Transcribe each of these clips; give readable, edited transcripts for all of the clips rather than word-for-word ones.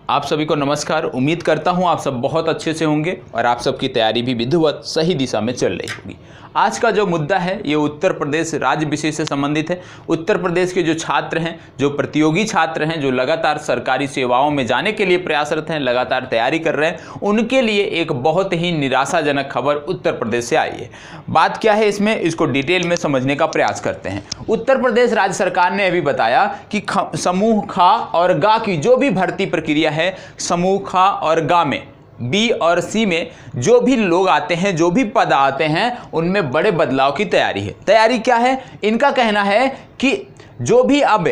आप सभी को नमस्कार। उम्मीद करता हूं आप सब बहुत अच्छे से होंगे और आप सबकी तैयारी भी विधिवत सही दिशा में चल रही होगी। आज का जो मुद्दा है ये उत्तर प्रदेश राज्य विशेष से संबंधित है। उत्तर प्रदेश के जो छात्र हैं, जो प्रतियोगी छात्र हैं, जो लगातार सरकारी सेवाओं में जाने के लिए प्रयासरत हैं, लगातार तैयारी कर रहे हैं, उनके लिए एक बहुत ही निराशाजनक खबर उत्तर प्रदेश से आई है। बात क्या है इसमें, इसको डिटेल में समझने का प्रयास करते हैं। उत्तर प्रदेश राज्य सरकार ने अभी बताया कि समूह ख और ग की जो भी भर्ती प्रक्रिया है, समूह ख और ग में बी और सी में जो भी लोग आते हैं, जो भी पद आते हैं, उनमें बड़े बदलाव की तैयारी है। तैयारी क्या है? इनका कहना है कि जो भी अब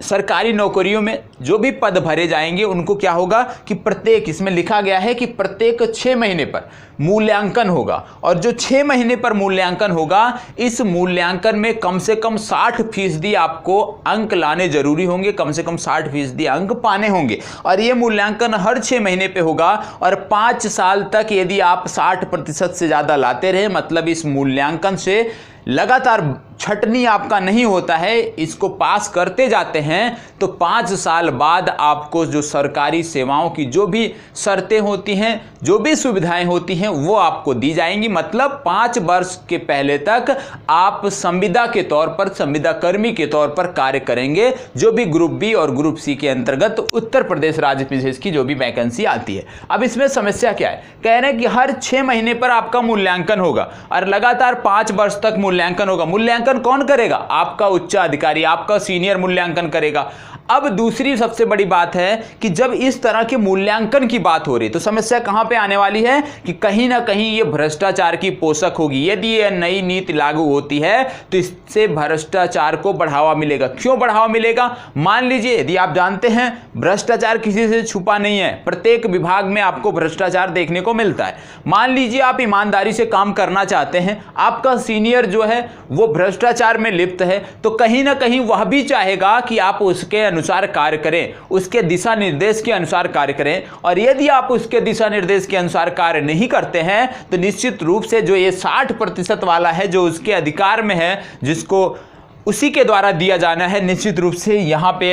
सरकारी नौकरियों में जो भी पद भरे जाएंगे उनको क्या होगा कि प्रत्येक, इसमें लिखा गया है कि प्रत्येक 6 महीने पर मूल्यांकन होगा, और जो 6 महीने पर मूल्यांकन होगा, इस मूल्यांकन में कम से कम 60% आपको अंक लाने जरूरी होंगे, कम से कम 60% अंक पाने होंगे। और ये मूल्यांकन हर 6 महीने पे होगा और 5 साल तक यदि आप 60% से ज़्यादा लाते रहे, मतलब इस मूल्यांकन से लगातार छटनी आपका नहीं होता है, इसको पास करते जाते हैं, तो 5 साल बाद आपको जो सरकारी सेवाओं की जो भी शर्तें होती हैं, जो भी सुविधाएं होती हैं, वो आपको दी जाएंगी। मतलब 5 वर्ष के पहले तक आप संविदा के तौर पर, संविदा कर्मी के तौर पर कार्य करेंगे, जो भी ग्रुप बी और ग्रुप सी के अंतर्गत उत्तर प्रदेश राज्य विशेष की जो भी वैकेंसी आती है। अब इसमें समस्या क्या है? कह रहे हैं कि हर 6 महीने पर आपका मूल्यांकन होगा और लगातार 5 वर्ष तक मूल्यांकन होगा। मूल्यांकन कौन करेगा? आपका उच्च अधिकारी, आपका सीनियर मूल्यांकन करेगा। अब दूसरी सबसे बड़ी बात है कि जब इस तरह के मूल्यांकन की बात हो रही है तो समस्या कहां पे आने वाली है कि कहीं ना कहीं ये भ्रष्टाचार की पोषक होगी। यदि ये नई नीति लागू होती है तो इससे भ्रष्टाचार को बढ़ावा मिलेगा। क्यों बढ़ावा मिलेगा? मान लीजिए, यदि आप जानते हैं भ्रष्टाचार किसी से छुपा नहीं है, प्रत्येक विभाग में आपको भ्रष्टाचार देखने को मिलता है। मान लीजिए आप ईमानदारी से काम करना चाहते हैं, आपका सीनियर जो है वो भ्रष्टाचार में लिप्त है, तो कहीं ना कहीं वह भी चाहेगा कि आप उसके अनुसार कार्य करें, उसके दिशा निर्देश के अनुसार कार्य करें। और यदि आप उसके दिशा निर्देश के अनुसार कार्य नहीं करते हैं तो निश्चित रूप से जो ये 60% वाला है, जो उसके अधिकार में है, जिसको उसी के द्वारा दिया जाना है, निश्चित रूप से यहां पे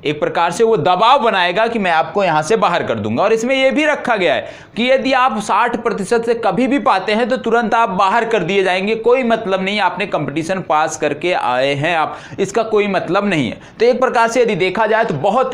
एक प्रकार से वो दबाव बनाएगा कि मैं आपको यहां से बाहर कर दूंगा। और इसमें यह भी रखा गया है कि यदि आप 60% से कभी भी पाते हैं तो तुरंत आप बाहर कर दिए जाएंगे। कोई मतलब नहीं, आपने कंपटीशन पास करके आए हैं आप, इसका कोई मतलब नहीं है। तो एक प्रकार से यदि देखा जाए तो बहुत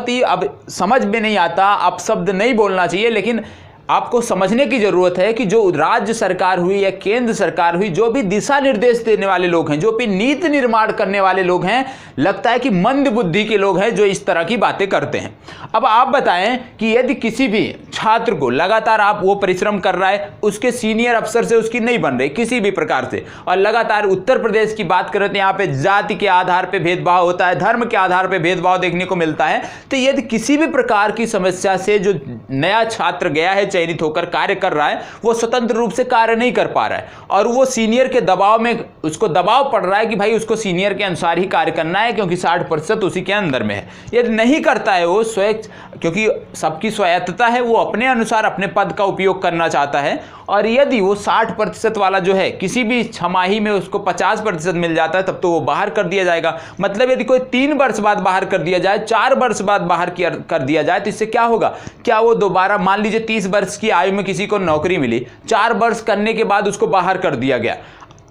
ही अब समझ में नहीं आता, आप शब्द नहीं बोलना चाहिए, लेकिन आपको समझने की जरूरत है कि जो राज्य सरकार हुई या केंद्र सरकार हुई, जो भी दिशा निर्देश देने वाले लोग हैं, जो भी नीति निर्माण करने वाले लोग हैं, लगता है कि मंद बुद्धि के लोग हैं जो इस तरह की बातें करते हैं। अब आप बताएं कि यदि किसी भी छात्र को लगातार आप वो परिश्रम कर रहा है, उसके सीनियर अफसर से उसकी नहीं बन रही किसी भी प्रकार से, और लगातार उत्तर प्रदेश की बात करें तो यहाँ पे जाति के आधार पर भेदभाव होता है, धर्म के आधार पर भेदभाव देखने को मिलता है। तो यदि किसी भी प्रकार की समस्या से जो नया छात्र गया है, चयनित होकर कार्य कर रहा है, वो स्वतंत्र रूप से कार्य नहीं कर पा रहा है और वो सीनियर के दबाव में, उसको दबाव पड़ रहा है कि भाई उसको सीनियर के अनुसार ही कार्य करना है क्योंकि 60% उसी के अंदर में है। यदि नहीं करता है वो स्वयं, क्योंकि सबकी स्वायत्तता है, वो अपने अनुसार अपने पद का उपयोग करना चाहता है, और यदि वो 60% वाला जो है किसी भी छमाही में उसको 50% मिल जाता है, तब तो वो बाहर कर दिया जाएगा। मतलब यदि कोई 3 वर्ष बाद बाहर कर दिया जाए, 4 वर्ष बाद बाहर कर दिया जाए, तो इससे क्या होगा? क्या वो दोबारा, मान लीजिए 30 वर्ष की आयु में किसी को नौकरी मिली, 4 वर्ष करने के बाद उसको बाहर कर दिया गया,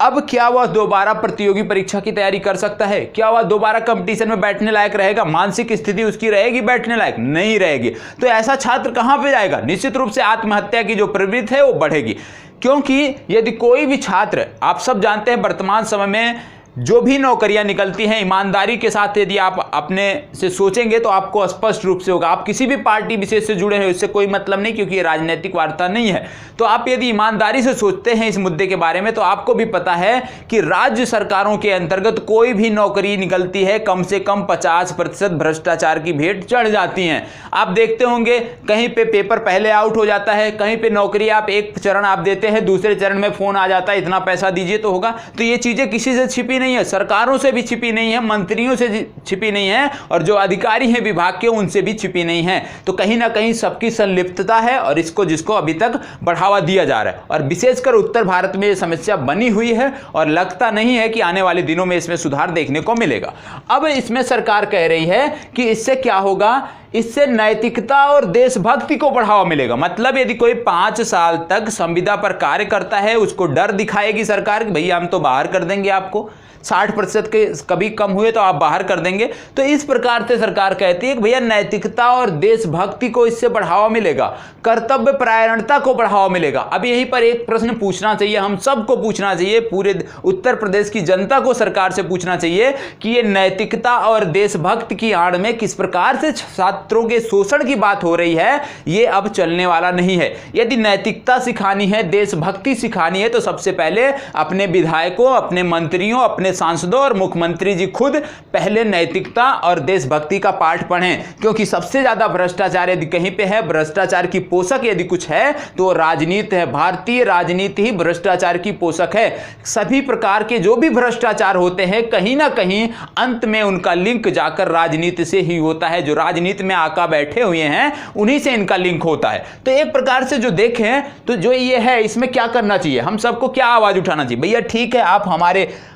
अब क्या वह दोबारा प्रतियोगी परीक्षा की तैयारी कर सकता है? क्या वह दोबारा कंपटीशन में बैठने लायक रहेगा? मानसिक स्थिति उसकी रहेगी बैठने लायक? नहीं रहेगी। तो ऐसा छात्र कहां पे जाएगा? निश्चित रूप से आत्महत्या की जो प्रवृत्ति है वो बढ़ेगी। क्योंकि यदि कोई भी छात्र, आप सब जानते हैं वर्तमान समय में जो भी नौकरियां निकलती हैं, ईमानदारी के साथ यदि आप अपने से सोचेंगे तो आपको स्पष्ट रूप से होगा। आप किसी भी पार्टी विशेष से जुड़े हैं, उससे कोई मतलब नहीं, क्योंकि ये राजनीतिक वार्ता नहीं है। तो आप यदि ईमानदारी से सोचते हैं इस मुद्दे के बारे में, तो आपको भी पता है कि राज्य सरकारों के अंतर्गत कोई भी नौकरी निकलती है, कम से कम 50% भ्रष्टाचार की भेंट चढ़ जाती हैं। आप देखते होंगे कहीं पे पेपर पहले आउट हो जाता है, कहीं पे नौकरी आप एक चरण आप देते हैं, दूसरे चरण में फोन आ जाता है इतना पैसा दीजिए तो होगा। तो ये चीजें किसी से छिपी नहीं है, सरकारों से भी छिपी नहीं है, मंत्रियों से छिपी नहीं है, और जो अधिकारी हैं विभाग के उनसे भी छिपी नहीं है। तो कहीं ना कहीं सबकी संलिप्तता है और इसको जिसको अभी तक बढ़ावा दिया जा रहा है, और विशेषकर उत्तर भारत में यह समस्या बनी हुई है और लगता नहीं है कि आने वाले दिनों में इसमें सुधार देखने को मिलेगा। अब इसमें सरकार कह रही है कि इससे क्या होगा, इससे नैतिकता और देशभक्ति को बढ़ावा मिलेगा। मतलब यदि कोई 5 साल तक संविदा पर कार्य करता है, उसको डर दिखाएगी सरकार कि भैया हम तो बाहर कर देंगे आपको, 60% के कभी कम हुए तो आप बाहर कर देंगे। तो इस प्रकार से सरकार कहती है कि भैया नैतिकता और देशभक्ति को इससे बढ़ावा मिलेगा, कर्तव्य परायणता को बढ़ावा मिलेगा। अब यहीं पर एक प्रश्न पूछना चाहिए, हम सबको पूछना चाहिए, पूरे उत्तर प्रदेश की जनता को सरकार से पूछना चाहिए कि ये नैतिकता और देशभक्ति की आड़ में किस प्रकार से छात्रों के शोषण की बात हो रही है, ये अब चलने वाला नहीं है। यदि नैतिकता सिखानी है, देशभक्ति सिखानी है, तो सबसे पहले अपने विधायकों, अपने मंत्रियों, अपने सांसदों और मुख्यमंत्री जी खुद पहले नैतिकता और देशभक्ति का पाठ पढ़ें। क्योंकि सबसे ज्यादा भ्रष्टाचार यदि कहीं पे है, भ्रष्टाचार की पोषक यदि कुछ है तो राजनीति है। भारतीय राजनीति ही भ्रष्टाचार की पोषक है। सभी प्रकार के जो भी भ्रष्टाचार होते हैं कहीं ना कहीं अंत में उनका लिंक जाकर राजनीति से ही होता है। जो राजनीति में आका बैठे हुए हैं उन्हीं से इनका लिंक होता है। तो एक प्रकार से जो देखें तो जो ये है, इसमें क्या करना चाहिए, हम सबको क्या आवाज उठाना चाहिए, भैया ठीक है आप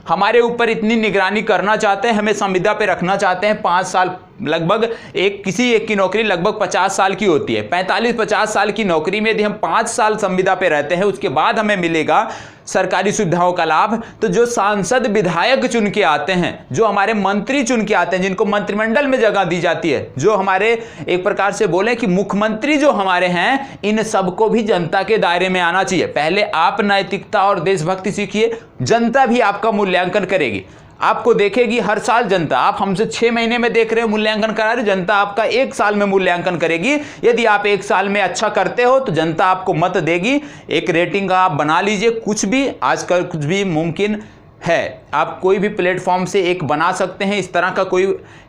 हमारे ऊपर इतनी निगरानी करना चाहते हैं, हमें संविदा पे रखना चाहते हैं 5 साल, लगभग किसी एक की नौकरी लगभग 50 साल की होती है। 45-50 साल की नौकरी में यदि हम 5 साल संविदा पे रहते हैं, उसके बाद हमें मिलेगा सरकारी सुविधाओं का लाभ। तो जो सांसद विधायक चुन के आते हैं, जो हमारे मंत्री चुन के आते हैं, जिनको मंत्रिमंडल में जगह दी जाती है, जो हमारे एक प्रकार से बोले कि मुख्यमंत्री जो हमारे हैं, इन सबको भी जनता के दायरे में आना चाहिए। पहले आप नैतिकता और देशभक्ति सीखिए, जनता भी आपका मूल्यांकन करेगी, आपको देखेगी हर साल जनता। आप हमसे 6 महीने में देख रहे हो, मूल्यांकन करा रहे, जनता आपका 1 साल में मूल्यांकन करेगी। यदि आप 1 साल में अच्छा करते हो तो जनता आपको मत देगी। एक रेटिंग आप बना लीजिए, कुछ भी आजकल कुछ भी मुमकिन है, आप कोई भी प्लेटफॉर्म से एक बना सकते हैं इस तरह का कोई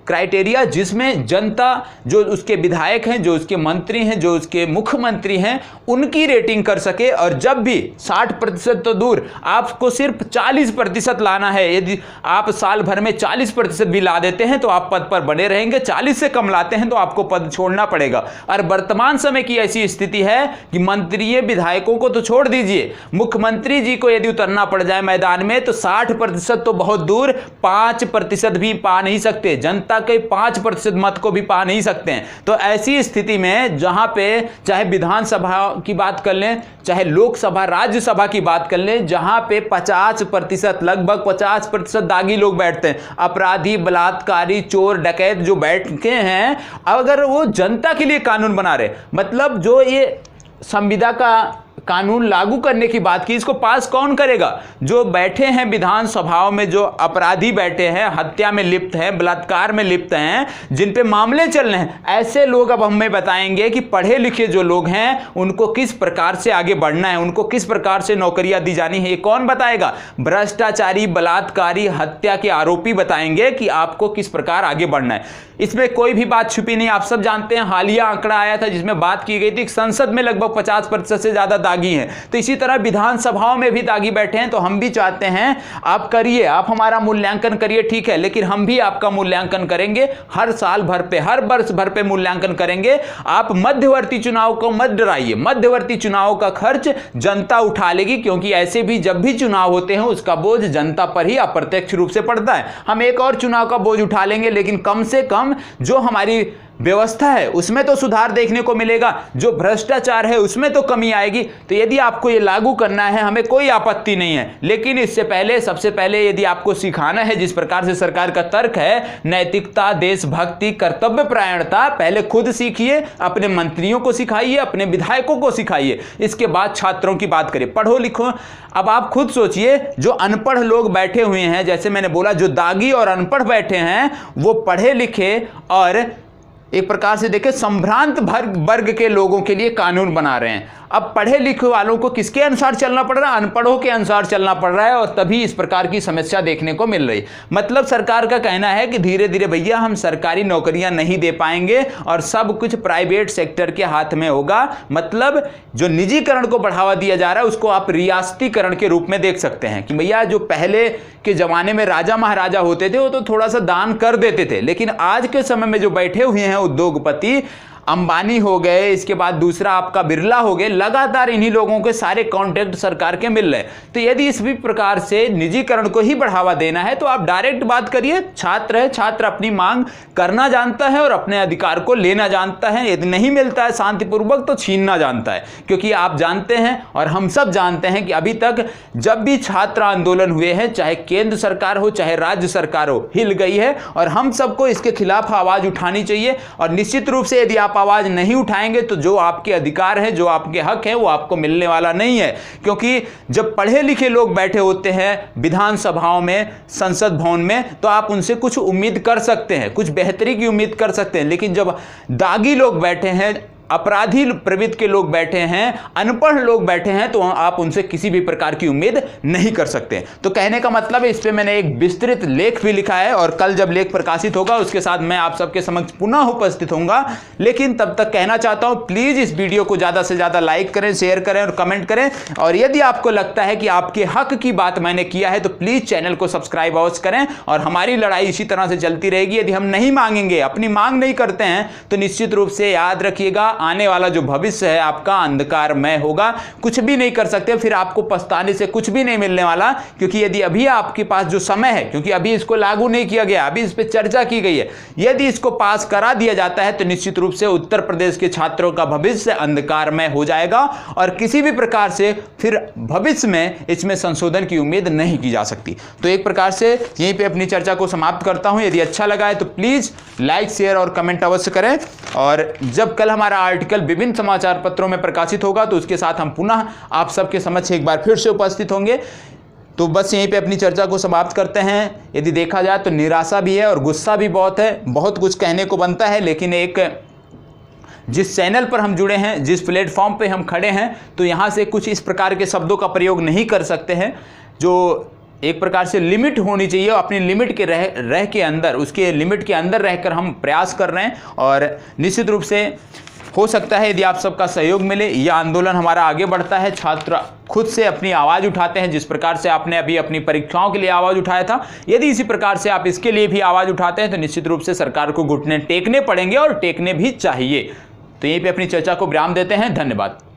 क्राइटेरिया, जिसमें जनता जो उसके विधायक हैं, जो उसके मंत्री हैं, जो उसके मुख्यमंत्री हैं, उनकी रेटिंग कर सके। और जब भी 60% तो दूर, आपको सिर्फ 40% लाना है। यदि आप साल भर में 40% भी ला देते हैं तो आप पद पर बने रहेंगे, 40 से कम लाते हैं तो आपको पद छोड़ना पड़ेगा। और वर्तमान समय की ऐसी स्थिति है कि मंत्री विधायकों को तो छोड़ दीजिए, मुख्यमंत्री जी को यदि उतरना पड़ जाए मैदान में तो 60% तो बहुत दूर, 5% भी पा नहीं सकते, जनता के 5% मत को भी पा नहीं सकते हैं। तो ऐसी स्थिति में जहां पे चाहे विधानसभा की बात कर लें, चाहे लोकसभा राज्यसभा की बात कर लें, जहां पे 50%, लगभग 50% दागी लोग बैठते हैं, अपराधी, बलात्कारी, चोर, डकैत जो बैठते हैं, अगर वो जनता के लिए कानून बना रहे, मतलब जो ये संविदा का कानून लागू करने की बात की, इसको पास कौन करेगा? जो बैठे हैं विधानसभाओं में, जो अपराधी बैठे हैं, हत्या में लिप्त हैं, बलात्कार में लिप्त हैं, जिन पे मामले चल रहे हैं, ऐसे लोग अब हमें बताएंगे कि पढ़े लिखे जो लोग हैं उनको किस प्रकार से आगे बढ़ना है, उनको किस प्रकार से नौकरियां दी जानी है। ये कौन बताएगा? भ्रष्टाचारी, बलात्कारी, हत्या के आरोपी बताएंगे कि आपको किस प्रकार आगे बढ़ना है। इसमें कोई भी बात छुपी नहीं, आप सब जानते हैं। हालिया आंकड़ा आया था जिसमें बात की गई थी कि संसद में लगभग 50% से ज्यादा दागी हैं। तो इसी तरह विधानसभाओं में भी दागी बैठे हैं। तो हम भी चाहते हैं आप करिए, आप हमारा मूल्यांकन करिए, ठीक है, लेकिन हम भी आपका मूल्यांकन करेंगे हर साल भर पे, हर वर्ष भर पे मूल्यांकन करेंगे। आप मध्यवर्ती चुनाव को मत डराइए, मध्यवर्ती चुनाव का खर्च जनता उठा लेगी, क्योंकि ऐसे भी जब भी चुनाव होते हैं उसका बोझ जनता पर ही अप्रत्यक्ष रूप से पड़ता है। हम एक और चुनाव का बोझ उठा लेंगे, लेकिन कम से कम जो हमारी व्यवस्था है उसमें तो सुधार देखने को मिलेगा, जो भ्रष्टाचार है उसमें तो कमी आएगी। तो यदि आपको ये लागू करना है, हमें कोई आपत्ति नहीं है, लेकिन इससे पहले, सबसे पहले यदि आपको सिखाना है, जिस प्रकार से सरकार का तर्क है, नैतिकता, देशभक्ति, कर्तव्य परायणता, पहले खुद सीखिए, अपने मंत्रियों को सिखाइए, अपने विधायकों को सिखाइए, इसके बाद छात्रों की बात करिए, पढ़ो लिखो। अब आप खुद सोचिए, जो अनपढ़ लोग बैठे हुए हैं, जैसे मैंने बोला, जो दागी और अनपढ़ बैठे हैं, वो पढ़े लिखे और एक प्रकार से देखें संभ्रांत वर्ग के लोगों के लिए कानून बना रहे हैं। अब पढ़े लिखे वालों को किसके अनुसार चलना पड़ रहा है? अनपढ़ों के अनुसार चलना पड़ रहा है, और तभी इस प्रकार की समस्या देखने को मिल रही। मतलब सरकार का कहना है कि धीरे धीरे भैया हम सरकारी नौकरियां नहीं दे पाएंगे और सब कुछ प्राइवेट सेक्टर के हाथ में होगा। मतलब जो निजीकरण को बढ़ावा दिया जा रहा है उसको आप रियासतीकरण के रूप में देख सकते हैं कि भैया जो पहले के जमाने में राजा महाराजा होते थे वो तो थोड़ा सा दान कर देते थे, लेकिन आज के समय में जो बैठे हुए हैं उद्योगपति, अंबानी हो गए, इसके बाद दूसरा आपका बिरला हो गए, लगातार इन्हीं लोगों के सारे कॉन्ट्रैक्ट सरकार के मिल रहे हैं। तो यदि इस भी प्रकार से निजीकरण को ही बढ़ावा देना है तो आप डायरेक्ट बात करिए। छात्र है, छात्र अपनी मांग करना जानता है और अपने अधिकार को लेना जानता है। यदि नहीं मिलता है शांतिपूर्वक तो छीनना जानता है, क्योंकि आप जानते हैं और हम सब जानते हैं कि अभी तक जब भी छात्र आंदोलन हुए हैं, चाहे केंद्र सरकार हो चाहे राज्य सरकार हो, हिल गई है। और हम सबको इसके खिलाफ आवाज उठानी चाहिए। और निश्चित रूप से यदि आप आवाज नहीं उठाएंगे तो जो आपके अधिकार है, जो आपके हक है, वो आपको मिलने वाला नहीं है। क्योंकि जब पढ़े लिखे लोग बैठे होते हैं विधानसभाओं में, संसद भवन में, तो आप उनसे कुछ उम्मीद कर सकते हैं, कुछ बेहतरी की उम्मीद कर सकते हैं। लेकिन जब दागी लोग बैठे हैं, अपराधी प्रवृत्ति के लोग बैठे हैं, अनपढ़ लोग बैठे हैं, तो आप उनसे किसी भी प्रकार की उम्मीद नहीं कर सकते। तो कहने का मतलब है, इस पे मैंने एक विस्तृत लेख भी लिखा है और कल जब लेख प्रकाशित होगा उसके साथ मैं आप सबके समक्ष पुनः उपस्थित होऊंगा। लेकिन तब तक कहना चाहता हूं, प्लीज इस वीडियो को ज्यादा से ज्यादा लाइक करें, शेयर करें और कमेंट करें। और यदि आपको लगता है कि आपके हक की बात मैंने किया है तो प्लीज चैनल को सब्सक्राइब अवश्य करें। और हमारी लड़ाई इसी तरह से चलती रहेगी। यदि हम नहीं मांगेंगे, अपनी मांग नहीं करते हैं, तो निश्चित रूप से याद रखिएगा, आने वाला जो भविष्य है आपका अंधकारमय होगा। कुछ भी नहीं कर सकते, फिर आपको पछताने से कुछ भी नहीं मिलने वाला। क्योंकि यदि अभी आपके पास जो समय है, क्योंकि अभी इसको लागू नहीं किया गया, अभी इस पे चर्चा की गई है, यदि इसको पास करा दिया जाता है तो निश्चित रूप से उत्तर प्रदेश के छात्रों का भविष्य अंधकारमय हो जाएगा और किसी भी प्रकार से फिर भविष्य में इसमें संशोधन की उम्मीद नहीं की जा सकती। तो एक प्रकार से यहीं पे अपनी चर्चा को समाप्त करता हूं। यदि अच्छा लगा है तो प्लीज लाइक, शेयर और कमेंट अवश्य करें। और जब कल हमारा आर्टिकल विभिन्न समाचार पत्रों में प्रकाशित होगा तो उसके साथ हम पुनः आप सबके समक्ष एक बार फिर से उपस्थित होंगे। तो बस यहीं पे अपनी चर्चा को समाप्त करते हैं। यदि देखा जाए तो निराशा भी है और गुस्सा भी बहुत है, बहुत कुछ कहने को बनता है, लेकिन एक जिस चैनल पर हम जुड़े हैं, जिस प्लेटफॉर्म पे हम खड़े हैं, तो यहाँ से कुछ इस प्रकार के शब्दों का प्रयोग नहीं कर सकते हैं। जो एक प्रकार से लिमिट होनी चाहिए, अपनी लिमिट के रह के अंदर, उसके लिमिट के अंदर रहकर हम प्रयास कर रहे हैं। और निश्चित रूप से हो सकता है यदि आप सबका सहयोग मिले, यह आंदोलन हमारा आगे बढ़ता है, छात्र खुद से अपनी आवाज़ उठाते हैं, जिस प्रकार से आपने अभी अपनी परीक्षाओं के लिए आवाज़ उठाया था। यदि इसी प्रकार से आप इसके लिए भी आवाज़ उठाते हैं तो निश्चित रूप से सरकार को घुटने टेकने पड़ेंगे और टेकने भी चाहिए। तो यहीं पे अपनी चर्चा को विराम देते हैं। धन्यवाद।